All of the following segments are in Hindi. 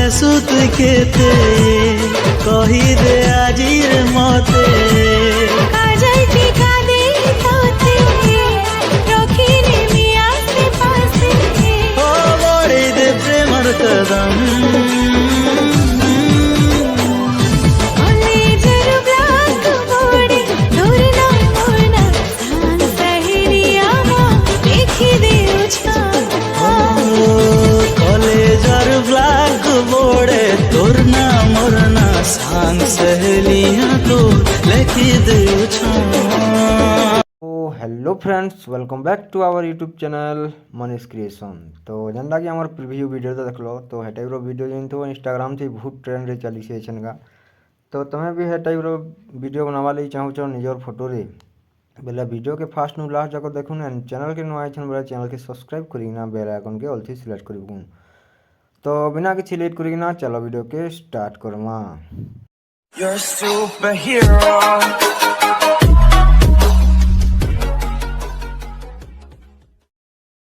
पारेसु तुई केते कही दे आजिर मते काजल टीका दे तोते रखिने मिया से पासे ओ बड़ी दे प्रेमर कदम कॉलेजर ब्लॉक बोर्डे दूर ना मोरना धान सहेलिया मां देखी दे उछा कॉलेजर ब्लैक बोर्डे तोर ना मोरना सांग सहेलियां तो लेखी दे तो hello friends, welcome back to our YouTube channel Manish creation. तो जेनता कि आमर प्रिव्यू वीडियो तो देख लो, तो हे टाइप वीडियो जो तो इंस्टाग्राम से बहुत ट्रेंड रे चली से का। तो तुम्हें भी हे टाइप वीडियो बनावा ली चाहूँ निजर फोटो रे बेले वीडियो के फास्ट नु लास्ट जाकर देखूँ ना चैनल के नुआ बेले चैनल के सब्सक्राइब करीना बेल आइकन के ऑल थी सिलेक्ट करूँ। तो बिना किसी लेट करीना चलो वीडियो के start Karma. You're a superhero.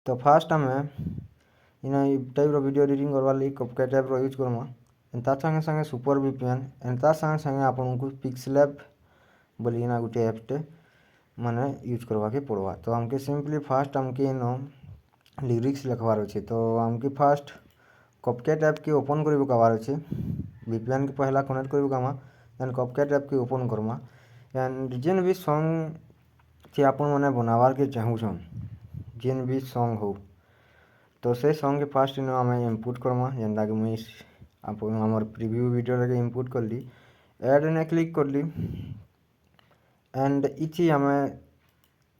तो फास्ट आम इन टाइप वीडियो एडिटिंग करवा ली कपका टाइप यूज करमा। एंता संगे संगे सुपर VPN एंता संगे संगे आपन को पिक्सलैब बोलिना गोटे एपटे माने यूज करवा के पड़वा। तो हमके सिंपली फास्ट हमके इन लिरिक्स लिखवार अच्छे। तो हमके फास्ट कपका टाइप के ओपन करवार अच्छे। VPN के पहला कनेक्ट करमा देन कपका टाइप के ओपन करमा एंड जेन भी सॉन्ग से आपन मैंने बनावार के चाहूँ जेन भी सॉन्ग हो तो से सॉन्ग के फास्ट इन आम इनपुट करमा जेनता कि मुझे आप प्रिव्यू वीडियो लगे इनपुट कर ली ऐड ने क्लिक कर ली एंड इची आम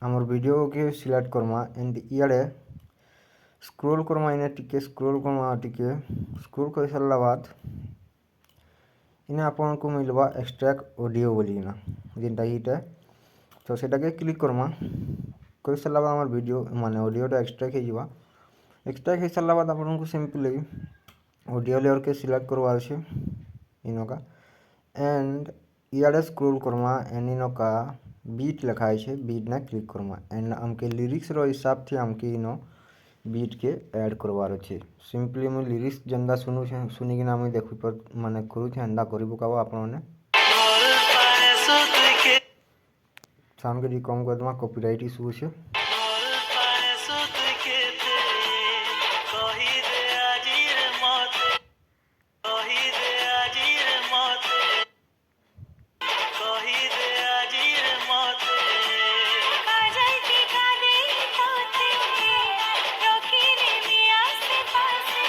आमर वीडियो के सिलेक्ट करमा एंड इे स्क्रोल करमा इन्हें टिके स्क्रोल करमा टिके स्क्रोल कर सारा बाद इन्हें आपन को मिलवा एक्सट्रैक्ट ऑडियो बोलिना जेनटा इटे। तो सेटा के क्लिक करमा कर सारा बाद आम वीडियो माने ऑडियोटा एक्सट्रैक्ट हो एक्सट्रैक्ट हो सारा बाद आपन को सिंपली ऑडियो लेयर के सिलेक्ट करवा इनका एंड इे स्क्रोल करमा एंड इनका बीट लिखा है बीट ने क्लिक करमा एंड हमके लिरिक्स रो हिसाब से हमके इन बीट के ऐड करवार अच्छे। सिंपली मुझे लिरिक्स जेनता शुनिकिना मुझे देखु पर माने करूँ एंता कर पकाब आपने साउंड के कम कर देमा कॉपीराइट इशू है। काजल टीका दे तोते रखिने मिया से पासे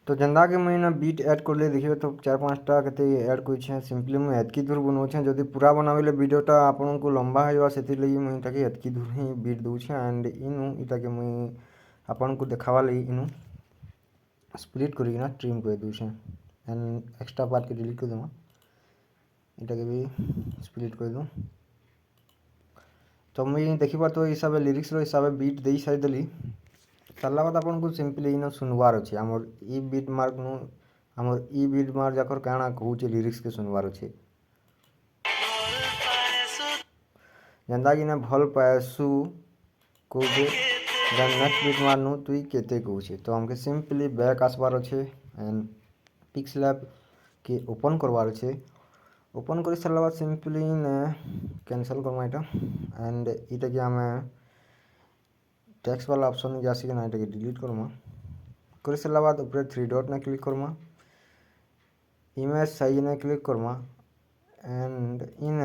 तो जेनता कि मुझे बीट ऐड कर ले देखिए तो 4-5टा के ऐड कर सिंपली मुझे एतकी दूर बनाऊे जदि पूरा बनावे वीडियोटा आपन को लंबा है से लगी मुझे ताकि एतकी दूर ही बीट दूचे एंड इनु इटा के मुझे आपन को देखावा लगी इनु स्प्लिट करिना ट्रिम कर दूचे एंड एक्स्ट्रा पार्ट के डिलीट कर दूँगा इटा के भी स्प्लिट कर दूँ। तो मुझे देखा तो हिसाब लिरिक्स हिसाब बीट दे सारी देली सारा बाद आपन को सिंपली इन सुनवार अच्छे आमर ई बीट मार्क नु आमर ई बीट मार्क जाकर काना कहूँ लिरिक्स के सुनवार अच्छे जेनता कि भल पाएसु कहूँ देन नेक्स्ट बीट मारनु तुई केते कहूँ। तो हमके सिंपली बैक आसबार अच्छे एंड पिक्सलैब के ओपन करवार अच्छे ओपन कर सारा बाद सिंपली कैंसल करमा इटा एंड इटा कि आम टेक्स्ट वाला ऑप्शन के आसिक ना इटा डिलीट करमा कर सारा बाद ऊपर 3 डॉट ने क्लिक करमा इमेज साइज ने क्लिक करमा एंड इन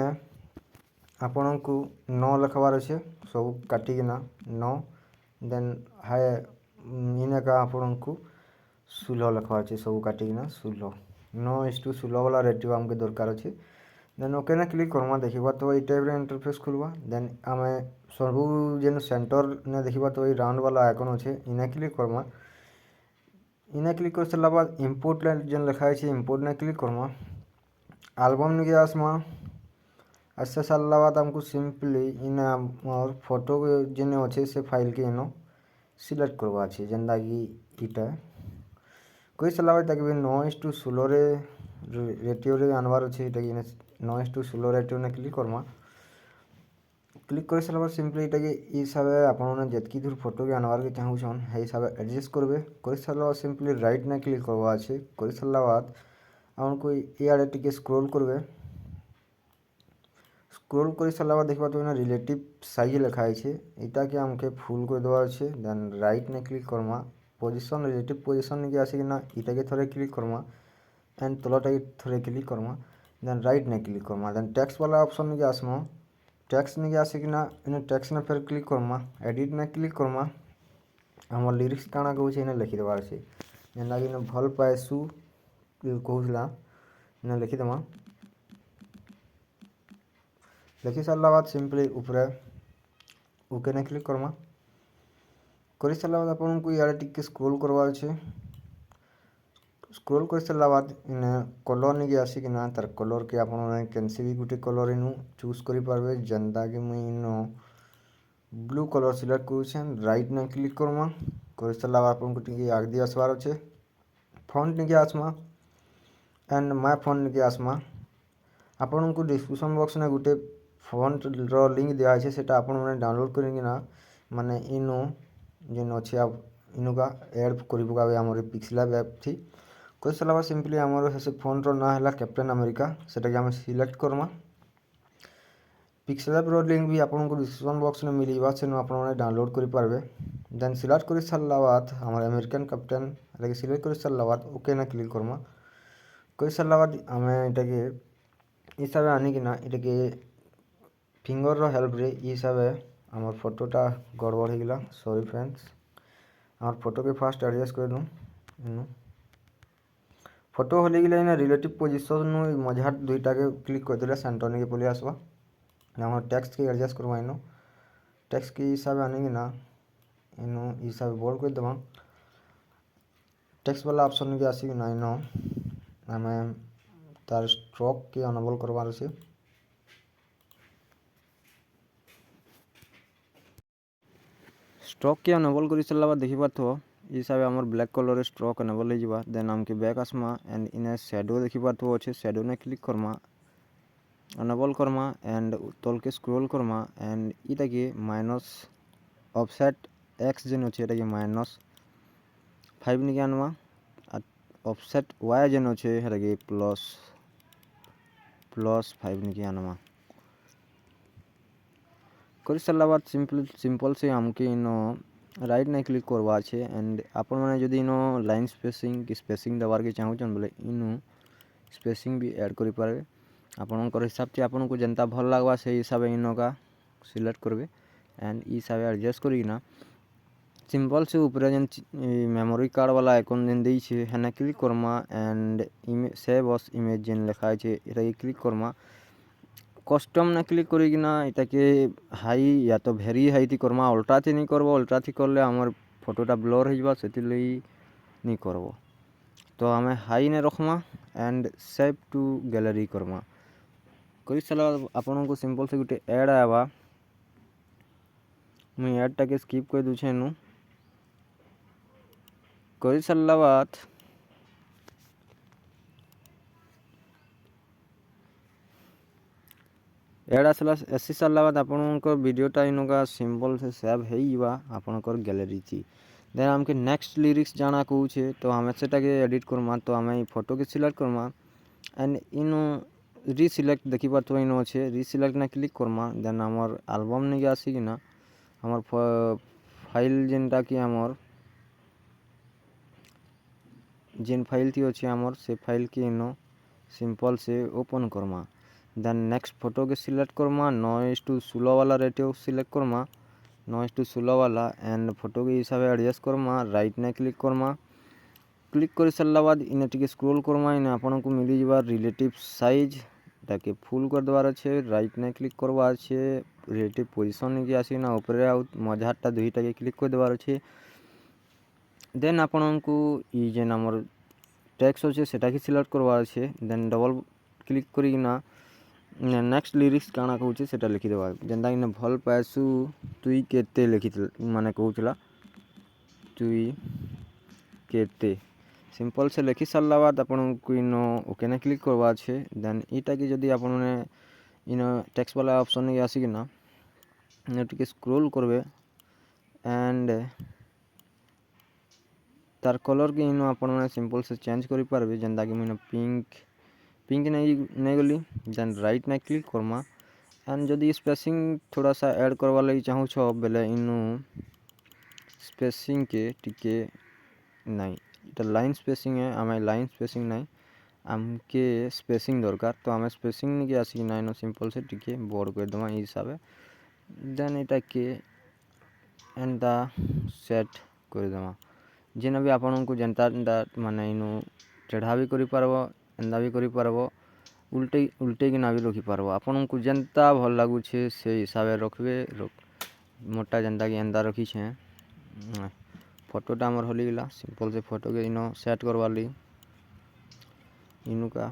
आपन को 9 लिखवार अच्छे सब काटिकिना 9 देन हाय इन का आपन को 16 लिखवार अच्छे सब काटिकिना 16 वाला रेटियो आमके दरकार अच्छे देन ओके ने क्लिक करमा देखा तो ये टाइप इंटरफेस खुलवा देन आम सब जेन सेंटर ने देखा तो ये राउंड वाला आइकन अच्छे इन्हें क्लिक करमा इन्हें क्लिक कर सारा बाद इम्पोर्ट जेन लिखा है इम्पोर्ट ने क्लिक करमा एल्बम निके आसमा आस्ते सारा बाद हमको सिंपली इन फोटो जेने अच्छे से फाइल के इन सिलेक्ट करवा जेनता कि इटा कई सारा बाद ताकि 9:16 रेटियो रे आनबार अच्छे ये 9:16 रेटियो ने क्लिक करमा क्लिक कर सारा बाद सिंपली ये हिसाब से आपने जितकी दूर फोटो के आनबार के चाहून है हिसाब से एडजस्ट करेंगे कर सारा बाद सिंपली राइट ने क्लिक करवा अच्छे कर सारा बाद आपको ये आड़े टिके स्क्रोल करेंगे स्क्रोल कर सारा बाद देखा तो रिलेटिव साइज लिखा है यहाँ के आमके फुल कर देवा अच्छे देन राइट ने click Karma position relative position के आसिकिना इटा के थोड़े क्लिक करमा एंड तलटा थोड़े क्लिक करमा देन राइट ने क्लिक करमा देन टैक्स वाला ऑप्शन के आसमा टैक्स ने आसिकिना इन टैक्स ने फिर क्लिक करमा एडिट ने क्लिक करमा आम लिरिक्स काଣା कहूँ इन्हें लिखिदेवार अच्छे जेनटा कि भल पाएसु कहूला इन्हें लिखिदेमा लिखि सारा बाद सिंपली ऊपर ओके ने क्लिक करमा कर सारा बाद आपको इे टिके स्क्रोल करवा अच्छे स्क्रोल कर सारा बाद इन कलर नहीं आसिकिना तार कलर के आप कैंसी भी गोटे कलर इनू चूज करेंगे जेनता कि मुई इनो ब्लू कलर सिलेक्ट कर राइट ने क्लिक करमा कर सारा बाद आपको आगे आसबार अच्छे फॉन्ट नहीं आसमा एंड माय फॉन्ट नहीं आसमा आपन को डिस्क्रिप्शन बॉक्स में गोटे फॉन्ट रो लिंक दिया है सेटा आपण माने डाउनलोड करेंगे माने इनो जेन अच्छे आप इनो का ऐड कर पकावे आम पिक्सेलैब ऐप थी कोई सारा बाद सिंपली आमर से फोन रो ना है कैप्टेन अमेरिका सेटा आम सिलेक्ट करमा पिक्सेलैब रो लिंक भी आपको डिस्क्रिप्शन बॉक्स में मिलवा से आप डाउनलोड करेंगे देन सिलेक्ट कर सारा बाद हमारे अमेरिकन कैप्टेन सिलेक्ट कर सारा बाद ओके ना क्लिक करमा कर सारा बाद आम ये हिसाब से आनिकिना ये फिंगर रो हेल्प रे हिसाब से आम फोटोटा गड़बड़ हो गला सॉरी फ्रेंड्स आम फोटो के फास्ट एडजस्ट कर दूँ फोटो होली गले ना रिलेटिव पोजिशन मझाट दुईटा के क्लिक कर देले सेंटर नहीं पलि आसवा आम टैक्स के एडजस्ट करवा इनो टैक्स के हिसाब से आने ना इनो हिसाब से बोल्ड कर देवा टैक्स वाला ऑप्शन के आसिक ना इनो आम तार स्ट्रोक के अनेबल करवार से स्ट्रोक के अनेबल कर सारा बाद देखी पार्थ हिसाब से आम ब्लैक कलर स्ट्रोक अनेबल हो देन आमके बैक आसमा एंड इन शैडो देखी पार्थ अच्छे शैडो ने क्लिक करमा अनेबल करमा एंड तल के स्क्रोल करमा एंड इटा के माइनस ऑफसेट एक्स जेन अच्छे ये -5 निके आनवा ऑफसेट वाई जेन अच्छे ये +5 निके आनवा कर सारा बाद सिंपल से आमके इनो राइट ने क्लिक करवा अच्छे एंड आपण मैंने जदि इनो लाइन स्पेसिंग देवार के चाहून बोले इनो स्पेसिंग भी ऐड कर पारे आपणकर हिसाब से आपन को जनता भल लगवा से हिसाब से इनो का सिलेक्ट करेंगे एंड हिसाब से एडजस्ट करना सिंपल से ऊपर जेन मेमोरी कार्ड वाला आइकन जेन दी छे हेना क्लिक करमा एंड सेव अस इमेज जेन लिखा है ये क्लिक करमा कस्टम ने क्लिक करिकिना इटा के हाई या तो भेरी हाई थी करमा अल्ट्रा थी नहीं करबो अल्ट्रा थी करले हमर फोटोटा ब्लर हो जाबा सेति लई नहीं करबो तो हमें हाई ने रखमा एंड सेव टू गैलरी करमा कर सारा आपन को सिंपल से गोटे ऐड आवा मुई ऐड टाके स्किप कर दूछे नु कर सारा बाद ऐड आसला एसी सारा बाद आपनकर वीडियोटा इनका सिंपल से सेव होइबा आपनकर गैलरी थी देन आमके नेक्स्ट लिरिक्स जाना कहूँ तो हमें सेटा के एडिट करमा तो हमें फोटो के सिलेक्ट करमा एंड इनो रिसिलेक्ट देखी पार्थ इनो अच्छे रिसिलेक्ट ने क्लिक करमा देन आमर एल्बम नहीं आसिकिना आमर फाइल जेनटा कि आमर जेन फाइल थी अच्छे आमर से फाइल के इनो सिंपल से ओपन करमा देन नेक्स्ट फोटो के सिलेक्ट करमा 9:16 वाला रेटियो सिलेक्ट करमा 9:16 वाला एंड फोटो के हिसाब से एडजस्ट करमा राइट ने क्लिक करमा क्लिक कर सारा बाद इन टिके स्क्रोल करमा इन आपन को मिली जावा रिलेटिव साइज ताकि फुल कर देवार अच्छे राइट ने क्लिक करवा अच्छे रिलेटिव पोजिशन के आसिना ऊपर आउट मझाटा दुईटा के क्लिक कर देवार अच्छे देन आपन को ई जेन हमर टेक्स्ट अच्छे सेटा के सिलेक्ट करवा अच्छे देन डबल क्लिक करिना नेक्स्ट लिरिक्स काଣା कहूँ से लिखिदेवा जेनता कि भल पाएसु तुई केते लिखी माने कहूला तुई केते सिंपल से लिखि सारा बाद आपन को इन ओके ने क्लिक करवा अच्छे देन इटा कि जदि आपन ने इन टेक्स्ट वाला ऑप्शन नहीं आसी ना टे स्क्रोल करबे एंड तार कलर के इन आपन मैंने सिंपल से चेंज करि पारबे जेंदा कि मैंने पिंक नहीं गली देन राइट ने क्लिक करमा एंड जदि स्पेसिंग थोड़ा सा ऐड करवा लगी चाहू छो बेले इनु स्पेसिंग के टिके नहीं इटा लाइन स्पेसिंग है आम लाइन स्पेसिंग नहीं आमके स्पेसिंग दरकार तो आम स्पेसिंग नहीं आसिक ना इन सिंपल से टिके बड़ कर दमा हिसाब देन इटा के एंता सेट कर दमा जेना भी आपन को जनता माने इनु टेढ़ा भी करि पारबो एंदा भी करि पारबो उल्टे उल्टे कि ना भी रखी पारबो आपन को जनता भल लागू छे से हिसाब रखबे मोटा जनता कि एंदा रखी छे फोटोटा आमर होली गला सिंपल से फोटो के इनो सेट करवा ली इनु का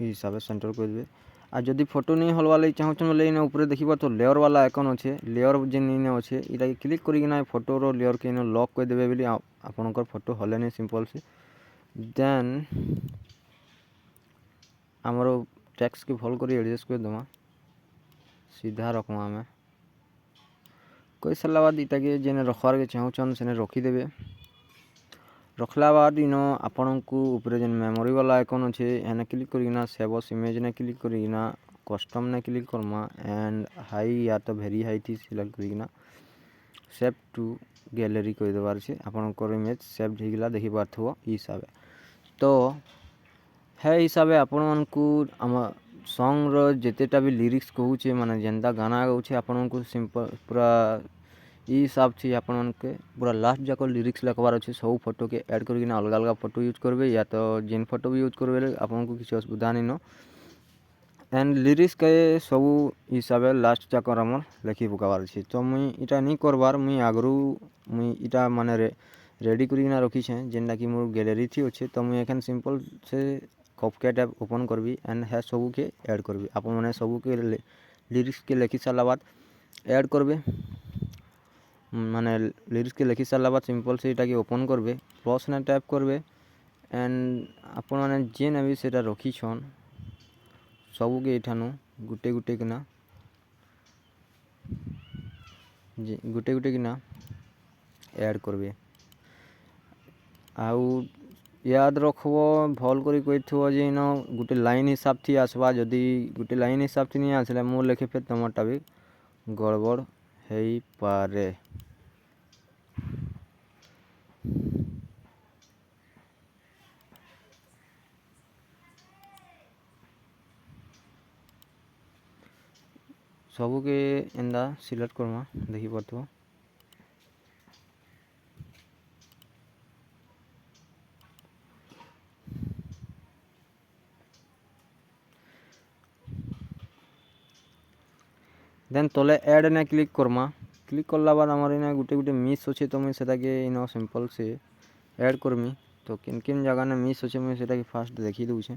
हिसाब से सेंटर कर देबे आ जदि फोटो नहीं हलवा लगी चाहू बोले इन ऊपर देखिबा तो लेयर वाला आइकन अच्छे लेयर जेन इन अच्छे इटा क्लिक करिना फोटो रो लेयर के इन लॉक कर देबे बोली आपनकर फोटो हले नहीं सिंपल से देन आमर टेक्स्ट के भल कर एडजस्ट कर दमा सीधा रखमा आमे कोई सारा बाद इटा के जेने रखवार के चाहून से रखी देबे रखला बाद इन आपण को ऊपर जेन मेमोरी वाला आइकन अच्छे एने क्लिक करिना सेव एस इमेज ने क्लिक करिना कस्टम ने क्लिक करमा एंड हाई या तो वेरी हाई थी सिलेक्ट करिना सेव टू गैलरी कर देवार छे आपनकर इमेज सेव होइगला देखि पारथबो हिसाब तो है हिसाब आपण को आम सॉन्ग रो जेतेटा भी लिरिक्स कहूचे माने जेंता गाना गाउछे आपण को सिंपल पूरा हिसाब से आपन के पूरा लास्ट जाक लिरिक्स लिखबार अच्छे सब फोटो के ऐड करके अलग अलग फोटो यूज करबे या तो जेन फोटो भी यूज करबे आपन को किसी असुविधा नहीं न एंड लिरिक्स के सब हिसाब लास्ट जाक आमर लिखि पकाबार अच्छे तो मुई इटा नहीं करबार मुई आगरू मुई इटा माने रेडी करिना रखी छे जेनटा कि मोर गैलरी थी अच्छे तो मुई एखन सिंपल से कपकैट ऐप ओपन करबी एंड है सब के ऐड करबी आपन माने सब के लिरिक्स के लिखि सारा बाद ऐड करबे माने लिरिक्स के लिखि सारा बाद सिंपल से इटा के ओपन करबे प्लस ने टाइप करबे एंड आपन माने जेन भी सेटा रखी छन सब के इठानु गुटे गुटे किना गुटे गुटे किना ऐड करबे आउ याद रखबो भल करी कइथबो जे इन गुटे लाइन हिसाब थी आसबा जदी गुटे लाइन हिसाब थी नहीं आसले मो लिखे फिर तमटा भी गड़बड़ हेई पारे सबू के एंदा सिलेक्ट करमा देखि पारथबो देन तले ऐड ने क्लिक करमा क्लिक करला बाद आमर इन गुटे गुटे मिस अच्छे तो मुझे सेटा के इन सिंपल से ऐड करमी तो किन किन जगह ने मिस अच्छे मुझे सेटा के फास्ट देखी दूचे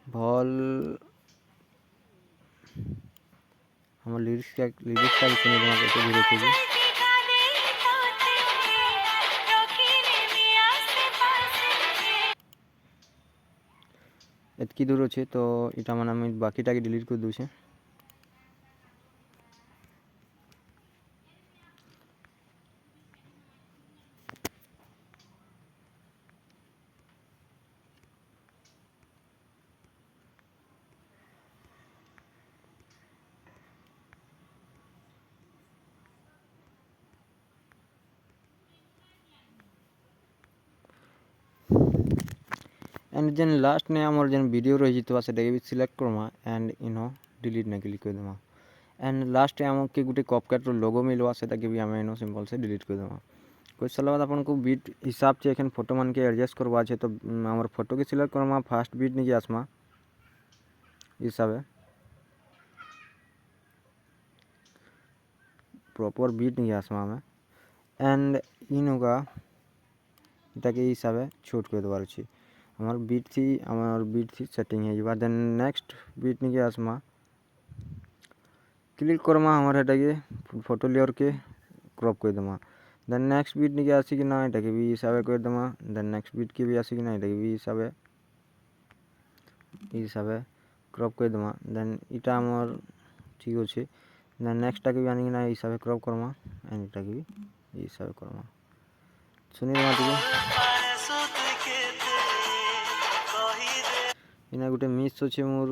भल हम लिरिक्स का सुने देना कैसे धीरे धीरे एतकी दूर अच्छे तो इटा माने बाकीटा के डिलीट कर दूचे एंड जेन लास्ट ने आमर जेन वीडियो रही तो सेटा भी सिलेक्ट करमा एंड इनो डिलीट ने क्लिक कर देमा एंड लास्ट आम के गुटे कपकैट लोगो मिलवा सेटा के भी आम इनो सिंपल से डिलीट कर देमा कुछ साल बाद आपन को बीट हिसाब से एखन फोटो मन के एडजस्ट करवा छे तो आमर फोटो के सिलेक्ट करमा फास्ट बीट नहीं आसमा हिसाब प्रॉपर बीट नहीं आसमा में एंड इन का इटा के हिसाब छोट कर देवार अच्छे हमार बीट थी सेटिंग है देन नेक्स्ट बीट नहीं आसमा क्लिक करमा हमारे हेटा के फोटो लेयर के क्रॉप कर देमा देन नेक्स्ट बीट निके आसिक ना एटा के भी हिसाब कर दमा देन नेक्स्ट बीट के भी आसिक ना एटा के भी हिसाब क्रॉप कर दमा देन इटा हमर ठीक अछि देन नेक्स्ट टा के भी आनी ना हिसाब क्रॉप करमा एंड इटा के भी हिसाब करमा सुनी दमा टिके इना गुटे मिस अछि मोर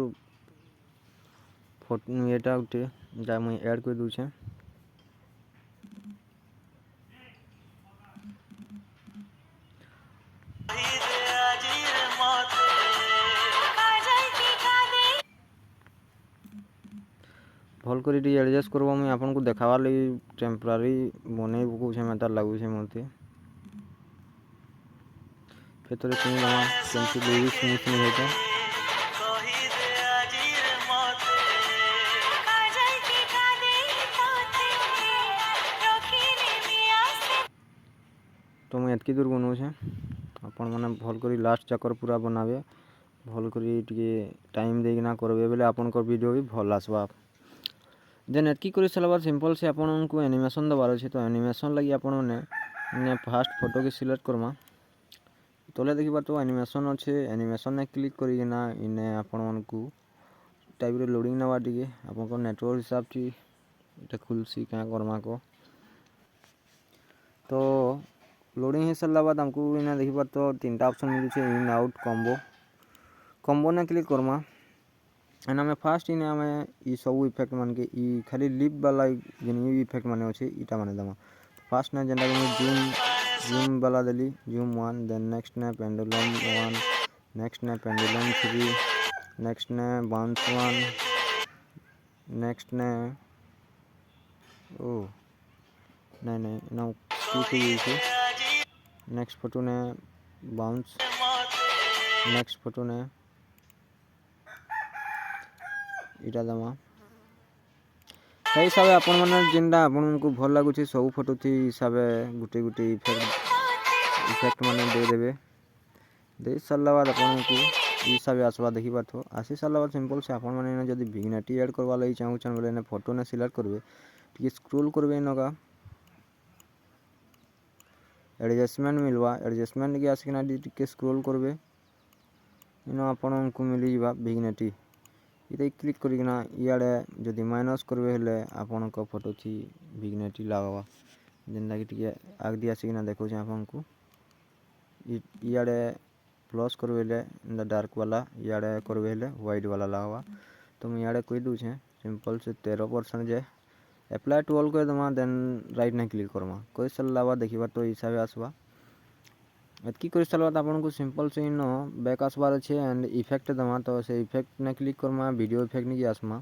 फोटो एटा गुटे जा मैं ऐड कर दउ छे भल कर एडजस्ट करबा मुई आपन को देखावा लई टेम्पररी बनै बकु छे मता लागु छे मते फेतरे सुनी दमा केमती बेबी स्मूथ नहीं होता तो मुई एतकी दूर बनौ छे अपन माने भल करी लास्ट चक्कर पूरा बनावे भल करी टिके टाइम देना करबे बेले आपन को वीडियो भी भल आसबा देन एतकी करी सलाबार सिंपल से आपन को एनिमेशन दबार अछि तो एनिमेशन लगी आपन ने फास्ट फोटो के सिलेक्ट करमा तोले देखिबा तो एनिमेशन अच्छे एनिमेशन ने क्लिक करी ना इने आपन मन को टाइप रे लोडिंग नवा टिके आपन को नेटवर्क हिसाब टी एटा खुलसी का करमा को तो लोडिंग हे सरला बाद हमको इना देखिबा तो तीनटा ऑप्शन मिलु छे इन आउट कॉम्बो ने क्लिक करमा एना में फास्ट इने हमें ई सब इफेक्ट मान के ई खाली लिप वाला जेन इफेक्ट माने अछि इटा माने दमा फास्ट ने जेंडा में जूम वाला देली जूम 1 देन नेक्स्ट ने पेंडुलम 1 नेक्स्ट ने पेंडुलम 3 नेक्स्ट ने बाउंस 1 नेक्स्ट ने ओ नहीं ना ठीक है नेक्स्ट फोटो ने बाउंस नेक्स्ट फोटो ने इटा दमा सही हिसाब अपन माने जिंदा अपन को भल लागु छी सब फोटो थी हिसाब गुटे गुटे इफेक्ट माने दे देबे दे सरला बाद अपन को हिसाब आसबा देखि बातो आसी सरला बाद सिंपल से अपन माने जदी विग्नेटी ऐड करवा लई चाहू चन बोले ने फोटो ने सिलेक्ट करबे टिके स्क्रॉल करबे नगा एडजस्टमेंट मिलवा एडजस्टमेंट के आसिकना टिके स्क्रॉल करबे इनो अपन को मिली जिबा विग्नेटी इते क्लिक करिकना इयाडे जदी माइनस करबे हेले आपन को फोटो थी विग्नेटी लगावा जेन लागी टिके आग दिया सिकना देखो छ आपन को इयाडे प्लस करबे ले डार्क वाला इयाडे करबे हेले व्हाइट वाला लगावा तो मैं इयाडे कहि दउ छ सिंपल से 13% जे अप्लाई टू ऑल कर दमा देन राइट ने क्लिक करमा कोई सलावा देखिबा तो हिसाब आसबा एतकी कर सलावा आपन को सिंपल से इन बैक आसबार अछि एंड इफेक्ट दमा तो से इफेक्ट ने क्लिक करमा वीडियो इफेक्ट नि आसमा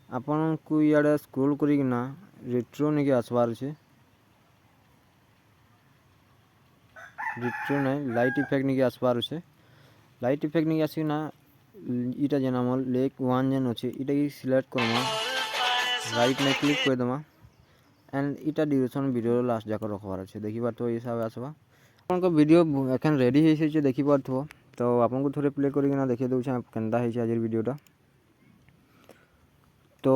आपन को याडे स्क्रॉल करिकना रेट्रो ने आसबार अछि रेट्रो ने लाइट इफेक्ट नि आसबार अछि लाइट इफेक्ट नि आसिना इटा जेना मोल लेक 1 जन अछि इटा की सिलेक्ट करमा राइट ने क्लिक कर दमा एंड इटा ड्यूरेशन वीडियो लास्ट जाकर रखबार अछि देखिबा तो हिसाब आसबा आपन को वीडियो एखन रेडी हे छै देखिबा तो आपन को थोड़े प्ले करिकना देखि दउ छ केनदा हे छै आजर वीडियोटा तो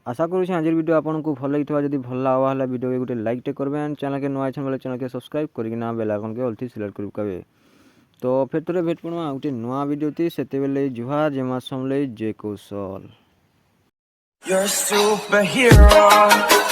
आशा करू छी आजर वीडियो आपन को भल लागितबा जदी भल लागबा हला वीडियो के गुटे लाइक टे करबे एंड चैनल के नया छन बोले चैनल के सब्सक्राइब करिकना बेल आइकन के ऑल थी सिलेक्ट करब कबे तो फिर तोरे भेट पणवा गुटे नया वीडियो थी सेते बेले जुहार जेमा समले जय कौशल You're a superhero.